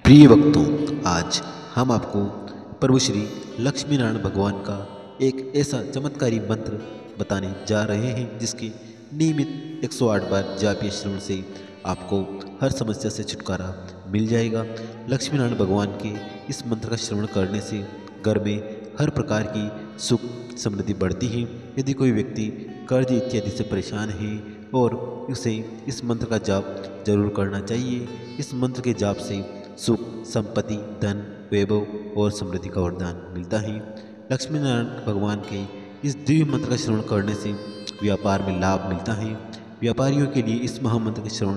प्रिय भक्तों, आज हम आपको प्रभु श्री लक्ष्मी नारायण भगवान का एक ऐसा चमत्कारी मंत्र बताने जा रहे हैं जिसके नियमित 108 बार जाप या श्रवण से आपको हर समस्या से छुटकारा मिल जाएगा। लक्ष्मी नारायण भगवान के इस मंत्र का श्रवण करने से घर में हर प्रकार की सुख समृद्धि बढ़ती है। यदि कोई व्यक्ति कर्ज इत्यादि से परेशान है और उसे इस मंत्र का जाप जरूर करना चाहिए। इस मंत्र के जाप से सुख, संपत्ति, धन, वैभव और समृद्धि का वरदान मिलता है। लक्ष्मी नारायण भगवान के इस दिव्य मंत्र का श्रवण करने से व्यापार में लाभ मिलता है। व्यापारियों के लिए इस महामंत्र के श्रवण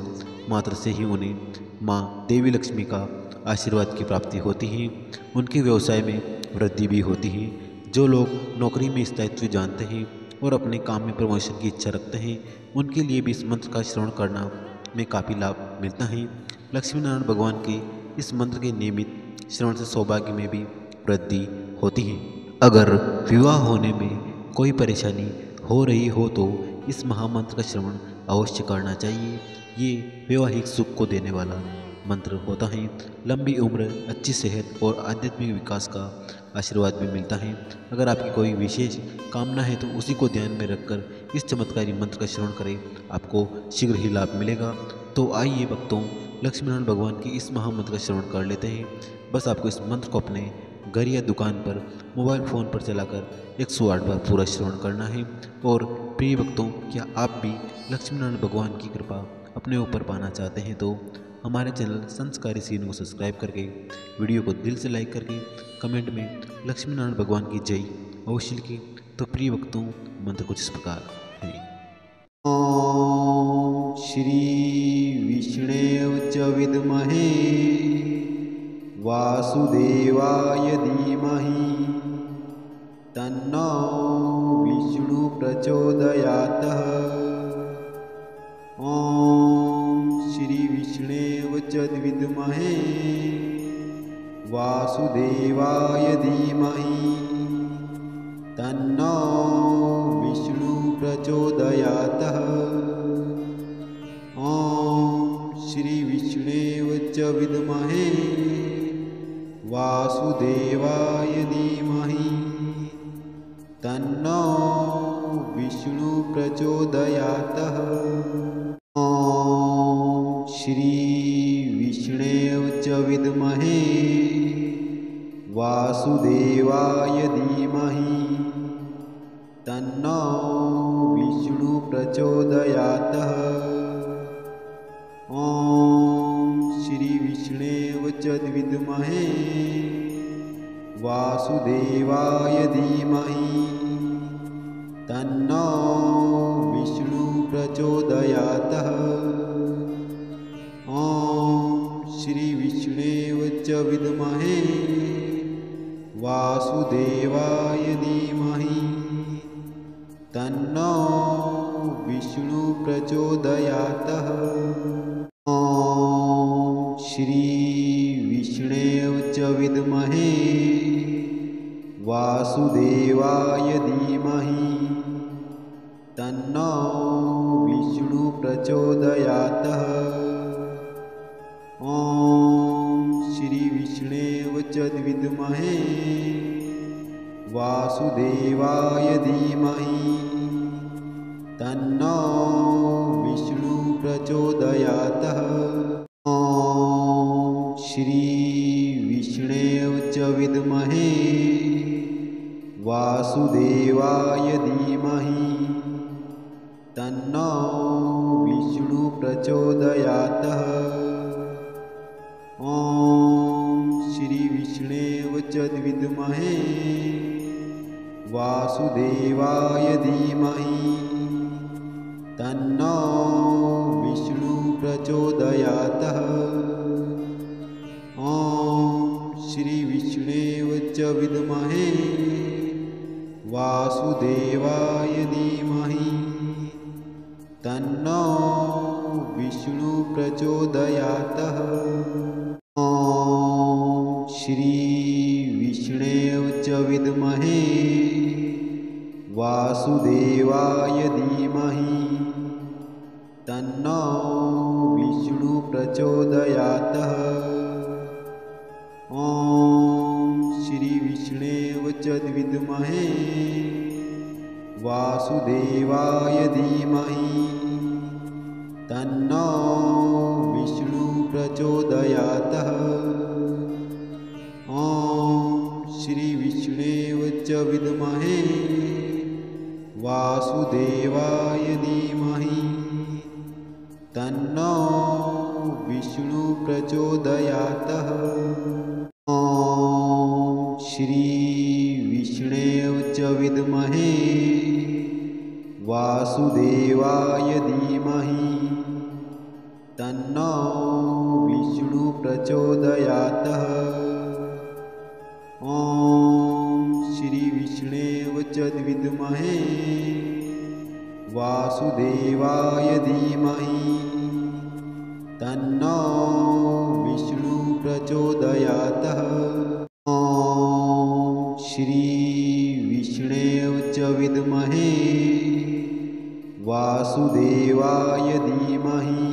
मात्र से ही उन्हें माँ देवी लक्ष्मी का आशीर्वाद की प्राप्ति होती है। उनके व्यवसाय में वृद्धि भी होती है। जो लोग नौकरी में स्थायित्व जानते हैं और अपने काम में प्रमोशन की इच्छा रखते हैं, उनके लिए भी इस मंत्र का श्रवण करना में काफ़ी लाभ मिलता है। लक्ष्मी नारायण भगवान के इस मंत्र के नियमित श्रवण से सौभाग्य में भी वृद्धि होती है। अगर विवाह होने में कोई परेशानी हो रही हो तो इस महामंत्र का श्रवण अवश्य करना चाहिए। ये वैवाहिक सुख को देने वाला मंत्र होता है। लंबी उम्र, अच्छी सेहत और आध्यात्मिक विकास का आशीर्वाद भी मिलता है। अगर आपकी कोई विशेष कामना है तो उसी को ध्यान में रखकर इस चमत्कारी मंत्र का श्रवण करें, आपको शीघ्र ही लाभ मिलेगा। तो आइए भक्तों, लक्ष्मी नारायण भगवान की इस महामंत्र का श्रवण कर लेते हैं। बस आपको इस मंत्र को अपने घर या दुकान पर मोबाइल फ़ोन पर चलाकर 108 बार पूरा श्रवण करना है। और प्रिय भक्तों, क्या आप भी लक्ष्मी नारायण भगवान की कृपा अपने ऊपर पाना चाहते हैं तो हमारे चैनल संस्कारी सीन को सब्सक्राइब करके, वीडियो को दिल से लाइक करके, कमेंट में लक्ष्मी नारायण भगवान की जय अवश्य लिखें। तो प्रिय भक्तों, मंत्र कुछ इस प्रकार है। ओम श्री विष्णुवे च विद्महे वासुदेवाय धीमहि तन्नो विष्णु प्रचोदयात्। ओम श्री विष्णुवे च विद्महे वासुदेवाय धीमहि तन्नो विष्णु प्रचोदयात्। ओम श्री विष्णुवे च विद्महे वासुदेवाय धीमहि तन्नो विष्णु प्रचोदयात्। ओम श्री विष्णुवे च विद्महे वासुदेवाय धीमहि तन्नो विष्णु प्रचोदयात्। ओम श्री विष्णुवे च विद्महे वासुदेवाय धीमहि तन्नो विष्णु प्रचोदयात्। ओम श्री विष्णुवे च विद्महे वासुदेवाय धीमहि तन्नो विष्णु प्रचोदयात्। ओम श्री विष्णुवे च विद्महे वासुदेवाय धीमहि तन्नो विष्णु प्रचोदयात्। ओम श्री विष्णुवे च विद्महे वासुदेवाय धीमहि तन्नो विष्णु प्रचोदयात्। ओम श्री विष्णुवे च विद्महे वासुदेवाय धीमहि तन्नो विष्णु प्रचोदयात्। ओम श्री विष्णुवे च विद्महे वासुदेवाय धीमहि तन्नो विष्णु प्रचोदयात्। ओम श्री विष्णुवे च विद्महे वासुदेवाय धीमहि तन्नो विष्णु प्रचोदयात्। ओम श्री विष्णुवे च विद्महे वासुदेवाय धीमहि तन्नो विष्णु प्रचोदयात्। ॐ श्रीविष्णवे च विद्महे वासुदेवाय धीमहि तन्नो विष्णु प्रचोदयात्। ॐ श्रीविष्णवे च विद्महे वासुदेवाय धीमहि तन्नो विष्णु प्रचोदयात्। ॐ श्रीविष्णवे च विद्महे वासुदेवाय धीमहि तन्नो विष्णु प्रचोदयात्। ॐ श्रीविष्णवे च विद्महे वासुदेवाय धीमहि तन्नो विष्णु प्रचोदयात्। ॐ श्रीविष्णवे च विद्महे वासुदेवाय धीमहि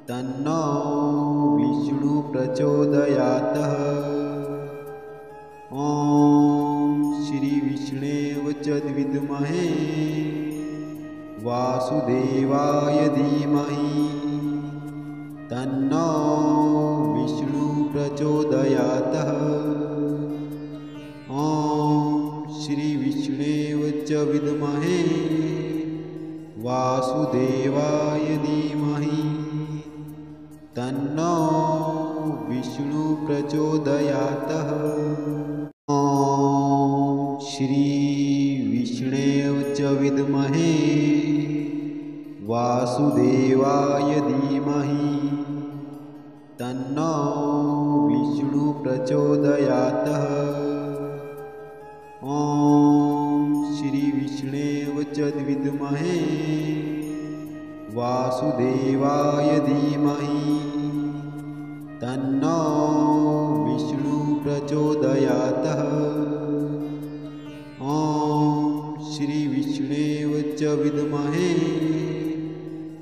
तन्नो विष्णु प्रचोदयात्। ॐ श्रीविष्णवे च विद्महे वासुदेवाय धीमहि तन्नो विष्णु प्रचोदयात्। ॐ श्रीविष्णवे च विद्महे वासुदेवाय धीमहि तन्नो विष्णु प्रचोदयात्। ॐ श्रीविष्णवे च विद्महे वासुदेवाय धीमहि तन्नो विष्णु प्रचोदयात्। ॐ श्रीविष्णवे च विद्महे वासुदेवाय धीमहि तन्नो विष्णु प्रचोदयात्। ॐ श्रीविष्णवे च विद्महे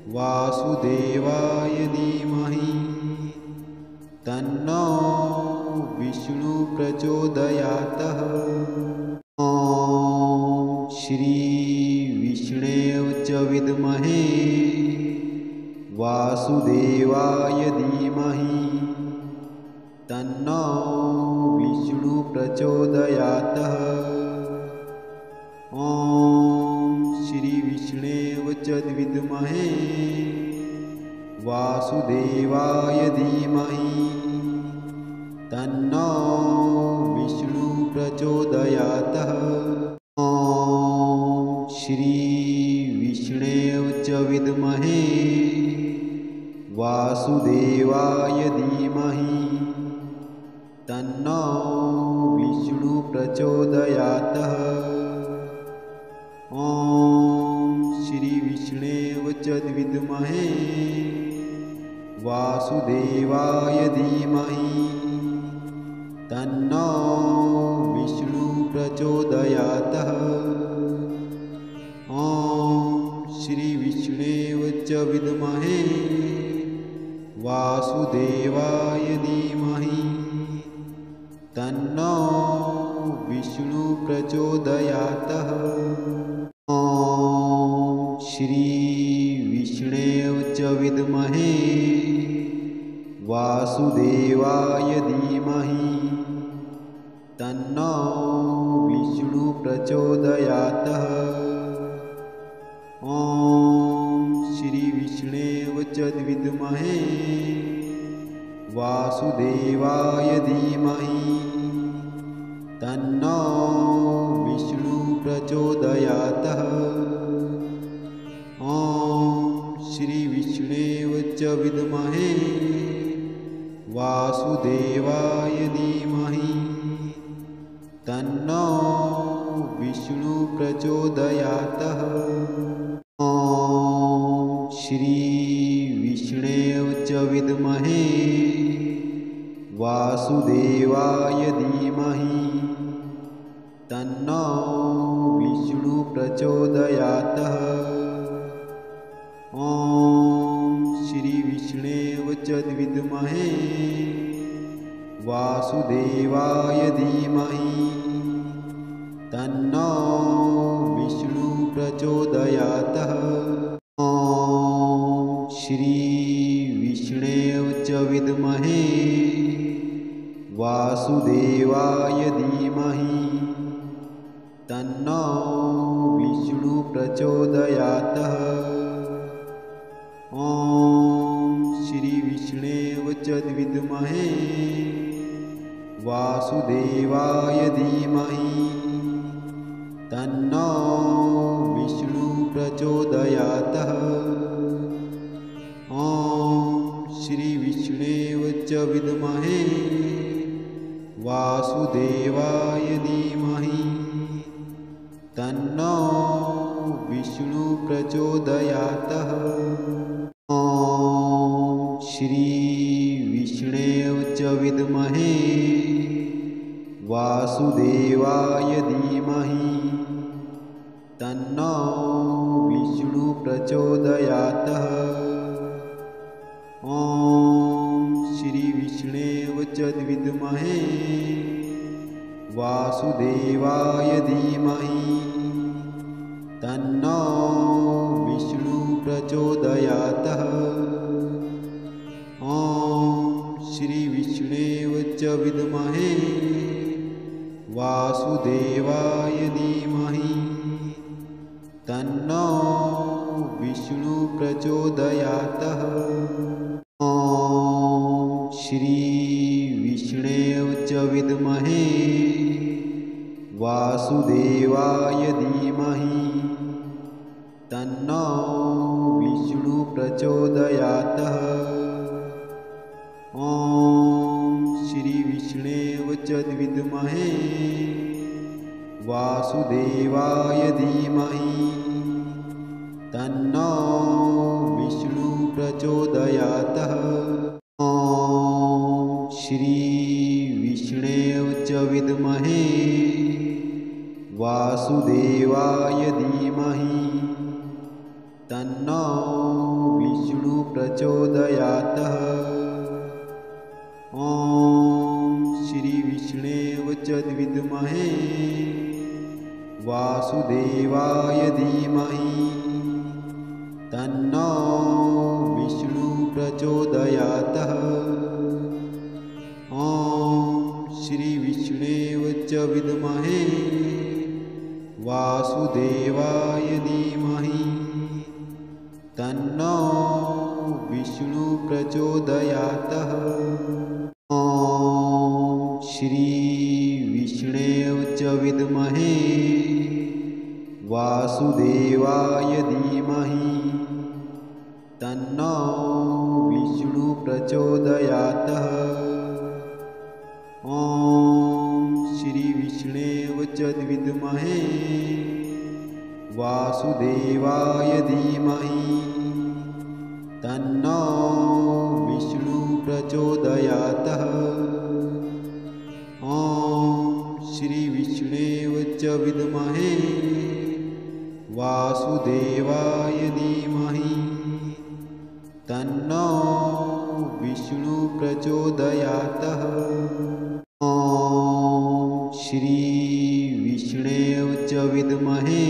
वासुदेवाय धीमहि तन्नो विष्णु प्रचोदयात्। ॐ श्रीविष्णवे च विद्महे वासुदेवाय धीमहि तन्नो विष्णु प्रचोदयात्। ॐ श्रीविष्णवे च विद्महे वासुदेवाय धीमहि तन्नो विष्णु प्रचोदयात्। ॐ श्रीविष्णवे च विद्महे वासुदेवाय धीमहि तन्नो विष्णु प्रचोदयात्। ॐ श्रीविष्णवे च विद्महे वासुदेवाय धीमहि तन्नो विष्णु प्रचोदयात्। ॐ श्रीविष्णवे च विद्महे वासुदेवाय धीमहि तन्नो विष्णु प्रचोदयात्। ॐ श्रीविष्णवे च विद्महे वासुदेवाय धीमहि तन्नो विष्णु प्रचोदयात्। ॐ श्रीविष्णवे च विद्महे वासुदेवाय धीमहि तन्नो विष्णु प्रचोदयात्। ॐ श्रीविष्णवे च विद्महे वासुदेवाय धीमहि तन्नो विष्णु प्रचोदयात्। ॐ श्रीविष्णवे च विद्महे वासुदेवाय धीमहि तन्नो विष्णु प्रचोदयात्। ॐ श्रीविष्णवे च विद्महे वासुदेवाय धीमहि तन्नो विष्णु प्रचोदयात्। ॐ श्री विष्णवे च विद्महे वासुदेवाय धीमहि तन्नो विष्णु प्रचोदयात्। ॐ श्री विष्णवे च विद्महे वासुदेवाय धीमहि तन्नो विष्णु प्रचोदयात्। ॐ श्री विष्णवे च विद्महे वासुदेवाय धीमहि तन्नो विष्णु प्रचोदयात्। ॐ श्री विष्णवे च विद्महे वासुदेवाय धीमहि तन्नो विष्णु प्रचोदयात्। ॐ श्री विष्णवे च विद्महे वासुदेवाय धीमहि तन्नो विष्णु प्रचोदयात्। ॐ श्री विष्णवे च विद्महे वासुदेवाय धीमहि तन्नो विष्णु प्रचोदयात्। ॐ श्री विष्णवे च विद्महे वासुदेवाय धीमहि तन्नो विष्णु प्रचोदयात्। ॐ श्री विष्णवे च विद्महे वासुदेवाय धीमहि तन्नो विष्णु प्रचोदयात्। ॐ श्री विष्णवे च विद्महे वासुदेवाय धीमहि तन्नो विष्णु प्रचोदयात्। ॐ श्री विष्णवे च विद्महे वासुदेवाय धीमहि तन्नो विष्णु प्रचोदयात्। ॐ श्री विष्णवे च विद्महे वासुदेवाय धीमहि तन्नो विष्णु प्रचोदयात्। ॐ श्री विष्णवे च विद्महे वासुदेवाय धीमहि तन्नो विष्णु प्रचोदयात्। ॐ श्री विष्णवे च विद्महे वासुदेवाय धीमहि तन्नो विष्णु प्रचोदयात्। ॐ श्री विष्णवे च विद्महे वासुदेवाय धीमहि तन्नो विष्णु प्रचोदयात्। ॐ श्री विष्णवे च विद्महे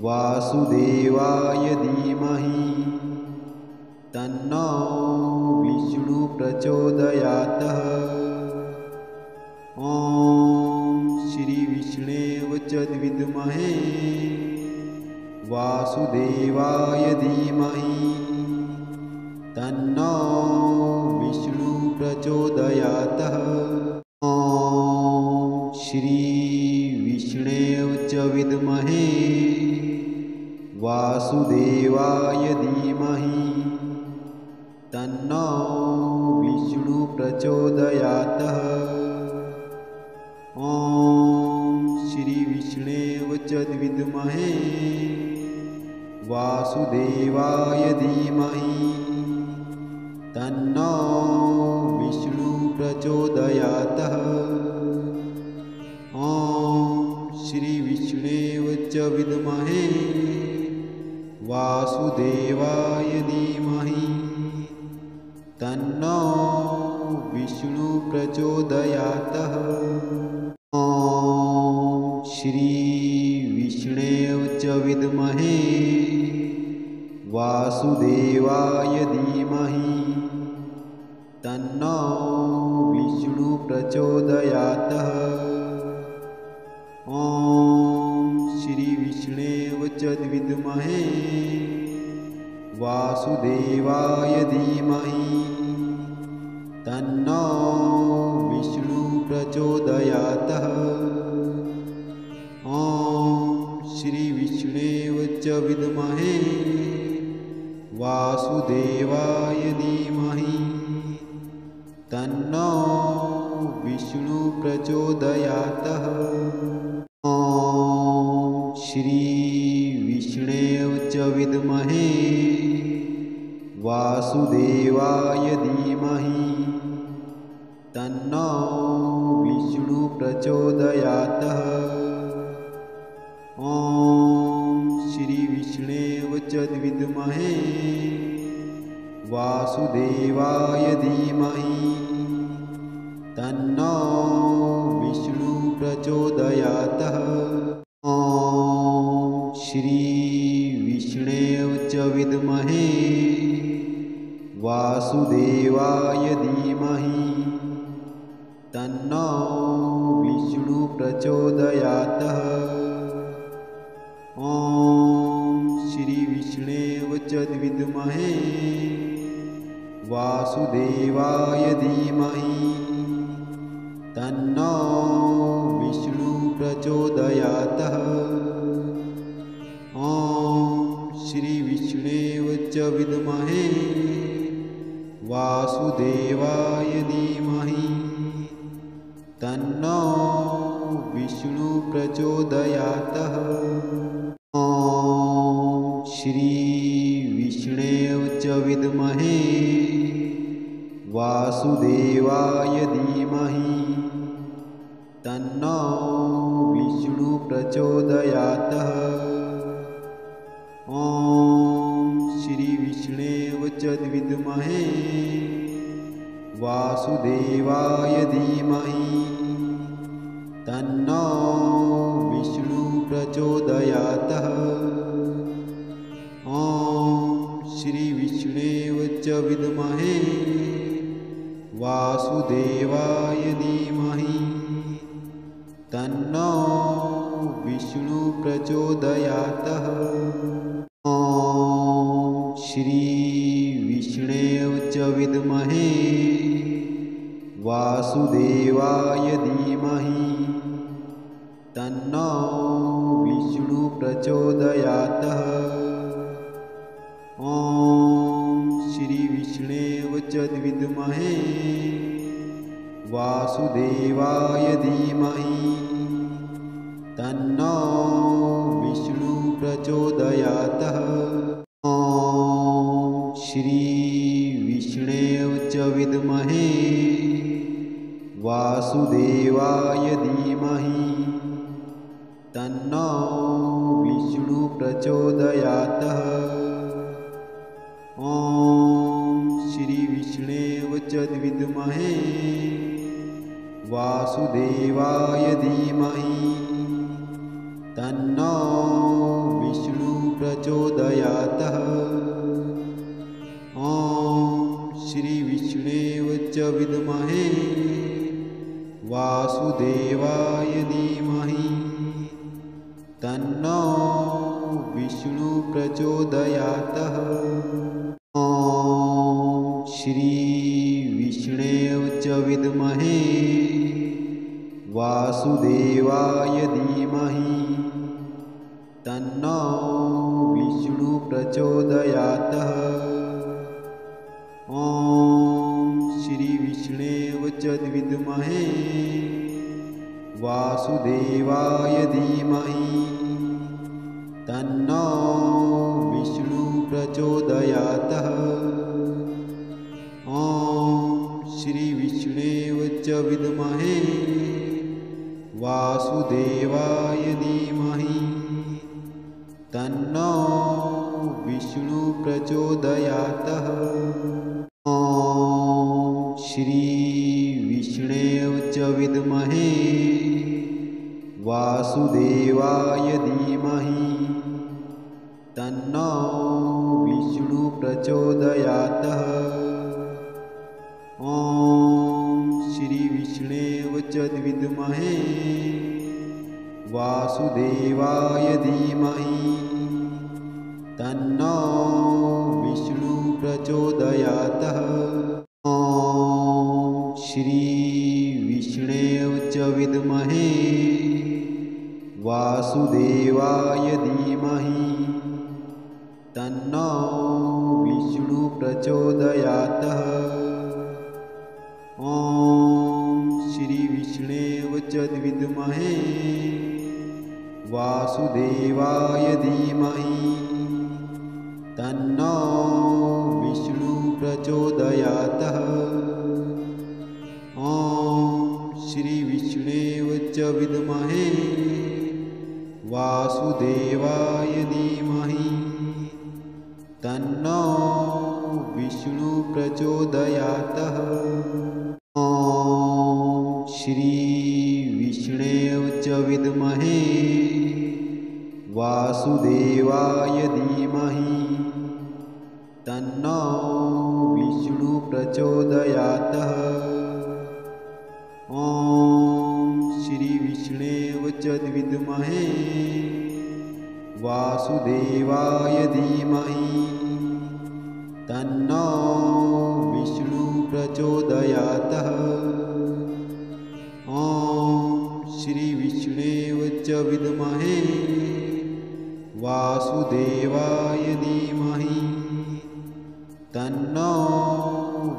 वासुदेवाय धीमहि तन्नो विष्णु प्रचोदयात्। ॐ श्री विष्णवे च विद्महे वासुदेवाय धीमहि तन्नो विष्णु प्रचोदयात्। ॐ श्री विष्णवे च विद्महे वासुदेवाय धीमहि तन्नो विष्णु प्रचोदयात्। ॐ श्री विष्णवे च विद्महे वासुदेवाय धीमहि तन्नो विष्णु प्रचोदयात्। ॐ श्री विष्णवे च विद्महे वासुदेवाय धीमहि तन्नो विष्णु विष्णुप्रचोदयातः। ॐ श्रीविष्णवे च विद्महे वासुदेवाय धीमहि तन्नो विष्णुप्रचोदयातः। ॐ श्रीविष्णवे च विद्महे वासुदेवाय धीमहि तन्नो विष्णुप्रचोदयातः। ॐ श्रीविष्णवे च विद्महे वासुदेवाय धीमहि तन्नो विष्णुप्रचोदयातः। ॐ श्रीविष्णवे च विद्महे वासुदेवाय धीमहि तन्नो विष्णुप्रचोदयातः। ॐ श्रीविष्णवे च विद्महे वासुदेवाय धीमहि तन्नो विष्णुप्रचोदयातः। ॐ श्रीविष्णवे च विद्महे वासुदेवाय धीमहि तन्नो विष्णुप्रचोदयातः। ॐ श्रीविष्णवे च विद्महे वासुदेवाय धीमहि तन्नो विष्णुप्रचोदयातः। ॐ श्रीविष्णवे च विद्महे वासुदेवाय धीमहि तन्नो विष्णुप्रचोदयातः। ॐ श्रीविष्णवे च विद्महे वासुदेवाय धीमहि तन्नो विष्णुप्रचोदयातः। ॐ श्रीविष्णवे च विद्महे वासुदेवाय धीमहि तन्नो विष्णुप्रचोदयातः। ॐ श्रीविष्णवे च विद्महे वासुदेवाय धीमहि तन्नो विष्णुप्रचोदयातः। ॐ श्रीविष्णवे च विद्महे वासुदेवाय धीमहि तन्नो विष्णुप्रचोदयातः। ॐ श्रीविष्णवे च विद्महे वासुदेवाय धीमहि तन्नो विष्णुप्रचोदयातः। ॐ श्रीविष्णवे च विद्महे वासुदेवाय धीमहि तन्नो विष्णुप्रचोदयातः। ॐ श्रीविष्णवे च विद्महे वासुदेवाय धीमहि तन्नो विष्णुप्रचोदयातः। ॐ श्रीविष्णवे च विद्महे वासुदेवाय धीमहि तन्नो विष्णुप्रचोदयातः। ॐ श्रीविष्णवे च विद्महे वासुदेवाय धीमहि तन्नो विष्णुप्रचोदयातः। ॐ श्रीविष्णवे च विद्महे वासुदेवाय धीमहि तन्नो विष्णुप्रचोदयातः। ॐ श्रीविष्णवे च विद्महे वासुदेवाय धीमहि तन्नो विष्णुप्रचोदयातः। ॐ श्री विष्णवे च विद्महे वासुदेवाय धीमहि तन्नो विष्णु प्रचोदयात्। ॐ श्री विष्णवे च विद्महे वासुदेवाय धीमहि तन्नो विष्णु प्रचोदयात्। ॐ श्री विष्णवे च विद्महे वासुदेवाय धीमहि तन्नो विष्णु प्रचोदयात्। ॐ श्री विष्णवे च विद्महे वासुदेवाय धीमहि तन्नो विष्णु प्रचोदयात्। ॐ श्री विष्णवे च विद्महे वासुदेवाय धीमहि तन्नो विष्णु प्रचोदयात्। ॐ श्री विष्णवे च विद्महे वासुदेवाय धीमहि तन्नो विष्णु प्रचोदयात्। ॐ श्री विष्णवे च विद्महे वासुदेवाय धीमहि तन्नो विष्णु प्रचोदयात्। ॐ श्री विष्णवे च विद्महे वासुदेवाय धीमहि तन्नो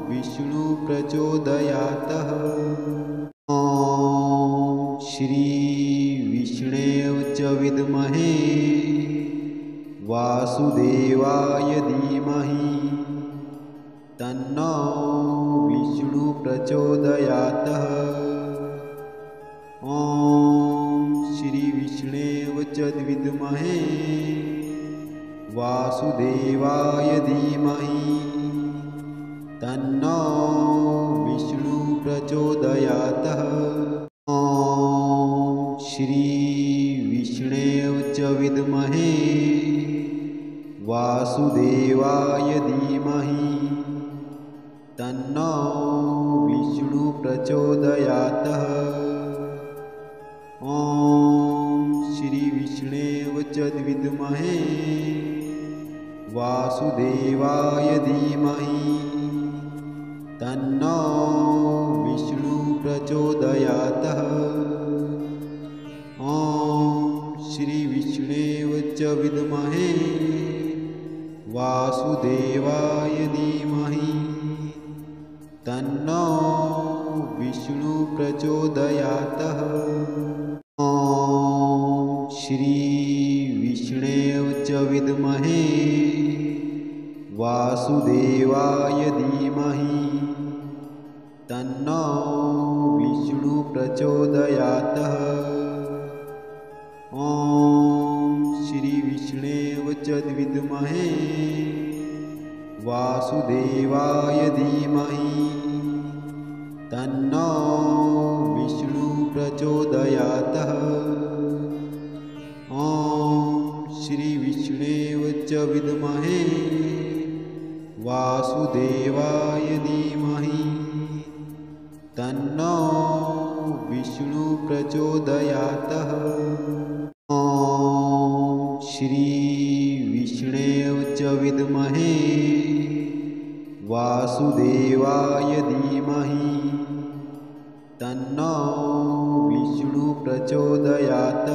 विष्णु प्रचोदयात्। ॐ श्री विष्णवे च विद्महे वासुदेवाय धीमहि तन्नो विष्णु प्रचोदयात्। ॐ श्री विष्णवे च विद्महे वासुदेवाय धीमहि तन्नो विष्णु प्रचोदयात्। ॐ श्री विष्णवे च विद्महे वासुदेवाय धीमहि तन्नो विष्णु प्रचोदयात्। ॐ श्री विष्णवे च विद्महे वासुदेवाय धीमहि तन्नो विष्णु प्रचोदयात्। ॐ श्री विष्णवे च विद्महे वासुदेवाय धीमहि तन्नो विष्णु प्रचोदयात्। ॐ श्री विष्णवे च विद्महे वासुदेवाय धीमहि तन्नो विष्णु प्रचोदयात्। ॐ श्री विष्णवे च विद्महे वासुदेवाय धीमहि तन्नो विष्णु प्रचोदयात्। ॐ श्री विष्णवे च विद्महे वासुदेवाय धीमहि तन्नो विष्णु प्रचोदयात्। ॐ श्री विष्णवे च विद्महे वासुदेवाय धीमहि तन्नो विष्णु प्रचोदयात्।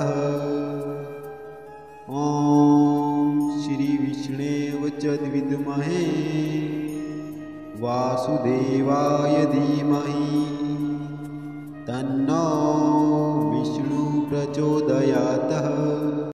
ॐ श्री विष्णवे च विद्महे वासुदेवाय धीमहि तन्नो विष्णु प्रचोदयात्।